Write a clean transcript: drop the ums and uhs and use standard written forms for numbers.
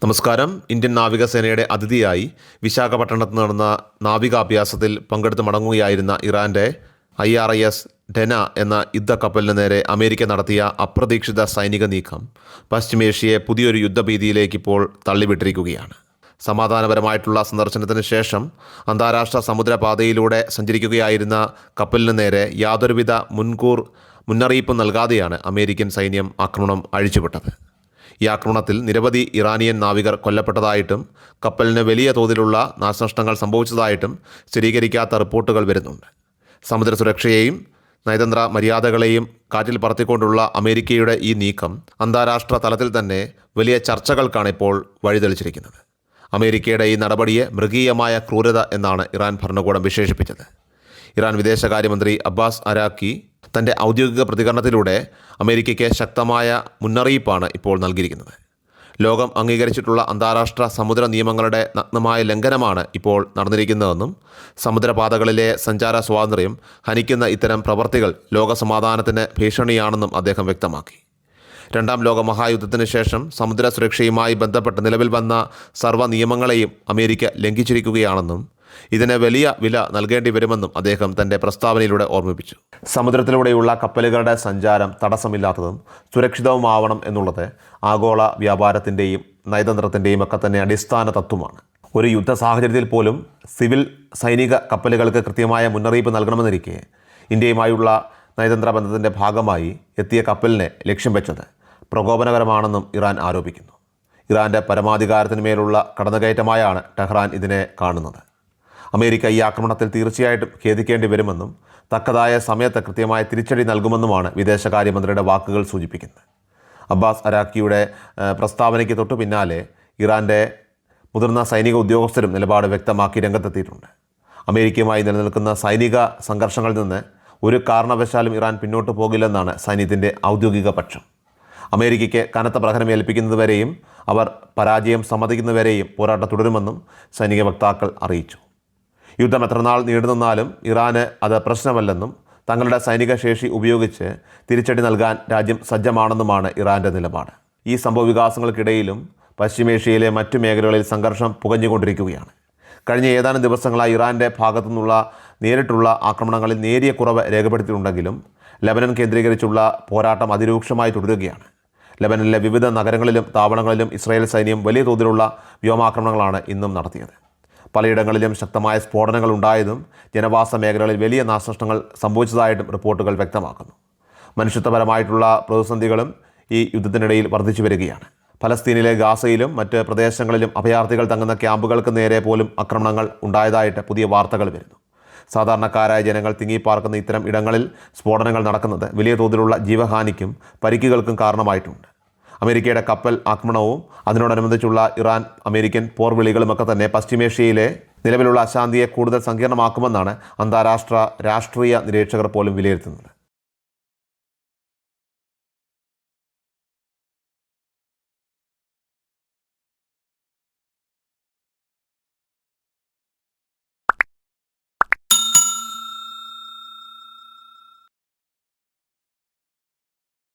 നമസ്കാരം. ഇന്ത്യൻ നാവികസേനയുടെ അതിഥിയായി വിശാഖപട്ടണത്ത് നടന്ന നാവികാഭ്യാസത്തിൽ പങ്കെടുത്ത് മടങ്ങുകയായിരുന്ന ഇറാൻ്റെ IRIS ഡെന എന്ന യുദ്ധക്കപ്പലിന് നേരെ അമേരിക്ക നടത്തിയ അപ്രതീക്ഷിത സൈനിക നീക്കം പശ്ചിമേഷ്യയെ പുതിയൊരു യുദ്ധഭീതിയിലേക്ക് ഇപ്പോൾ തള്ളിവിട്ടിരിക്കുകയാണ്. സമാധാനപരമായിട്ടുള്ള സന്ദർശനത്തിന് ശേഷം അന്താരാഷ്ട്ര സമുദ്രപാതയിലൂടെ സഞ്ചരിക്കുകയായിരുന്ന കപ്പലിന് നേരെ യാതൊരുവിധ മുന്നറിയിപ്പ് നൽകാതെയാണ് അമേരിക്കൻ സൈന്യം ആക്രമണം അഴിച്ചുവിട്ടത്. ഈ ആക്രമണത്തിൽ നിരവധി ഇറാനിയൻ നാവികർ കൊല്ലപ്പെട്ടതായിട്ടും കപ്പലിന് വലിയ തോതിലുള്ള നാശനഷ്ടങ്ങൾ സംഭവിച്ചതായിട്ടും സ്ഥിരീകരിക്കാത്ത റിപ്പോർട്ടുകൾ വരുന്നുണ്ട്. സമുദ്ര സുരക്ഷയെയും നയതന്ത്ര മര്യാദകളെയും കാറ്റിൽ പറത്തിക്കൊണ്ടുള്ള അമേരിക്കയുടെ ഈ നീക്കം അന്താരാഷ്ട്ര തലത്തിൽ തന്നെ വലിയ ചർച്ചകൾക്കാണ് ഇപ്പോൾ വഴിതെളിച്ചിരിക്കുന്നത്. അമേരിക്കയുടെ ഈ നടപടിയെ മൃഗീയമായ ക്രൂരത എന്നാണ് ഇറാൻ ഭരണകൂടം വിശേഷിപ്പിച്ചത്. ഇറാൻ വിദേശകാര്യമന്ത്രി അബ്ബാസ് അരാക്കി തൻ്റെ ഔദ്യോഗിക പ്രതികരണത്തിലൂടെ അമേരിക്കയ്ക്ക് ശക്തമായ മുന്നറിയിപ്പാണ് ഇപ്പോൾ നൽകിയിരിക്കുന്നത്. ലോകം അംഗീകരിച്ചിട്ടുള്ള അന്താരാഷ്ട്ര സമുദ്ര നിയമങ്ങളുടെ നഗ്നമായ ലംഘനമാണ് ഇപ്പോൾ നടന്നിരിക്കുന്നതെന്നും സമുദ്രപാതകളിലെ സഞ്ചാര സ്വാതന്ത്ര്യം ഹനിക്കുന്ന ഇത്തരം പ്രവർത്തികൾ ലോകസമാധാനത്തിന് ഭീഷണിയാണെന്നും അദ്ദേഹം വ്യക്തമാക്കി. രണ്ടാം ലോക മഹായുദ്ധത്തിന് ശേഷം സമുദ്ര സുരക്ഷയുമായി ബന്ധപ്പെട്ട് നിലവിൽ വന്ന സർവ്വ നിയമങ്ങളെയും അമേരിക്ക ലംഘിച്ചിരിക്കുകയാണെന്നും ഇതിന് വലിയ വില നൽകേണ്ടി വരുമെന്നും അദ്ദേഹം തൻ്റെ പ്രസ്താവനയിലൂടെ ഓർമ്മിപ്പിച്ചു. സമുദ്രത്തിലൂടെയുള്ള കപ്പലുകളുടെ സഞ്ചാരം തടസ്സമില്ലാത്തതും സുരക്ഷിതവുമാവണം എന്നുള്ളത് ആഗോള വ്യാപാരത്തിൻ്റെയും നയതന്ത്രത്തിൻ്റെയും ഒക്കെ തന്നെ അടിസ്ഥാന തത്വമാണ്. ഒരു യുദ്ധ സാഹചര്യത്തിൽ പോലും സിവിൽ സൈനിക കപ്പലുകൾക്ക് കൃത്യമായ മുന്നറിയിപ്പ് നൽകണമെന്നിരിക്കെ ഇന്ത്യയുമായുള്ള നയതന്ത്ര ബന്ധത്തിൻ്റെ ഭാഗമായി എത്തിയ കപ്പലിനെ ലക്ഷ്യം വെച്ചത് പ്രകോപനകരമാണെന്നും ഇറാൻ ആരോപിക്കുന്നു. ഇറാൻ്റെ പരമാധികാരത്തിനുമേലുള്ള കടന്നുകയറ്റമായാണ് ടെഹ്റാൻ ഇതിനെ കാണുന്നത്. അമേരിക്ക ഈ ആക്രമണത്തിൽ തീർച്ചയായിട്ടും ഖേദിക്കേണ്ടി വരുമെന്നും തക്കതായ സമയത്ത് കൃത്യമായ തിരിച്ചടി നൽകുമെന്നുമാണ് വിദേശകാര്യമന്ത്രിയുടെ വാക്കുകൾ സൂചിപ്പിക്കുന്നത്. അബ്ബാസ് അരാക്കിയുടെ പ്രസ്താവനയ്ക്ക് തൊട്ടു പിന്നാലെ ഇറാൻ്റെ മുതിർന്ന സൈനിക ഉദ്യോഗസ്ഥരും നിലപാട് വ്യക്തമാക്കി രംഗത്തെത്തിയിട്ടുണ്ട്. അമേരിക്കയുമായി നിലനിൽക്കുന്ന സൈനിക സംഘർഷങ്ങളിൽ നിന്ന് ഒരു കാരണവശാലും ഇറാൻ പിന്നോട്ട് പോകില്ലെന്നാണ് സൈന്യത്തിൻ്റെ ഔദ്യോഗിക പക്ഷം. അമേരിക്കയ്ക്ക് കനത്ത പ്രഹരമേൽപ്പിക്കുന്നതുവരെയും അവർ പരാജയം സമ്മതിക്കുന്നവരെയും പോരാട്ടം തുടരുമെന്നും സൈനിക വക്താക്കൾ അറിയിച്ചു. യുദ്ധം എത്രനാൾ നീണ്ടുനിന്നാലും ഇറാന് അത് പ്രശ്നമല്ലെന്നും തങ്ങളുടെ സൈനിക ശേഷി ഉപയോഗിച്ച് തിരിച്ചടി നൽകാൻ രാജ്യം സജ്ജമാണെന്നുമാണ് ഇറാൻ്റെ നിലപാട്. ഈ സംഭവവികാസങ്ങൾക്കിടയിലും പശ്ചിമേഷ്യയിലെ മറ്റു മേഖലകളിൽ സംഘർഷം പുകഞ്ഞുകൊണ്ടിരിക്കുകയാണ്. കഴിഞ്ഞ ഏതാനും ദിവസങ്ങളായി ഇറാൻ്റെ ഭാഗത്തുനിന്നുള്ള നേരിട്ടുള്ള ആക്രമണങ്ങളിൽ നേരിയ കുറവ് രേഖപ്പെടുത്തിയിട്ടുണ്ടെങ്കിലും ലെബനൻ കേന്ദ്രീകരിച്ചുള്ള പോരാട്ടം അതിരൂക്ഷമായി തുടരുകയാണ്. ലെബനനിലെ വിവിധ നഗരങ്ങളിലും താവളങ്ങളിലും ഇസ്രായേൽ സൈന്യം വലിയ തോതിലുള്ള വ്യോമാക്രമണങ്ങളാണ് ഇന്നും നടത്തിയത്. പലയിടങ്ങളിലും ശക്തമായ സ്ഫോടനങ്ങൾ ഉണ്ടായതും ജനവാസ മേഖലകളിൽ വലിയ നാശനഷ്ടങ്ങൾ സംഭവിച്ചതായിട്ടും റിപ്പോർട്ടുകൾ വ്യക്തമാക്കുന്നു. മനുഷ്യത്വപരമായിട്ടുള്ള പ്രതിസന്ധികളും ഈ യുദ്ധത്തിനിടയിൽ വർദ്ധിച്ചു വരികയാണ്. ഫലസ്തീനിലെ ഗാസയിലും മറ്റ് പ്രദേശങ്ങളിലും അഭയാർത്ഥികൾ തങ്ങുന്ന ക്യാമ്പുകൾക്ക് നേരെ പോലും ആക്രമണങ്ങൾ ഉണ്ടായതായിട്ട് പുതിയ വാർത്തകൾ വരുന്നു. സാധാരണക്കാരായ ജനങ്ങൾ തിങ്ങിപ്പാർക്കുന്ന ഇത്തരം ഇടങ്ങളിൽ സ്ഫോടനങ്ങൾ നടക്കുന്നത് വലിയ തോതിലുള്ള ജീവഹാനിക്കും പരിക്കുകൾക്കും കാരണമായിട്ടുണ്ട്. അമേരിക്കയുടെ കപ്പൽ ആക്രമണവും അതിനോടനുബന്ധിച്ചുള്ള ഇറാൻ അമേരിക്കൻ പോർവിളികളുമൊക്കെ തന്നെ പശ്ചിമേഷ്യയിലെ നിലവിലുള്ള അശാന്തിയെ കൂടുതൽ സങ്കീർണമാക്കുമെന്നാണ് അന്താരാഷ്ട്ര രാഷ്ട്രീയ നിരീക്ഷകർ പോലും വിലയിരുത്തുന്നത്.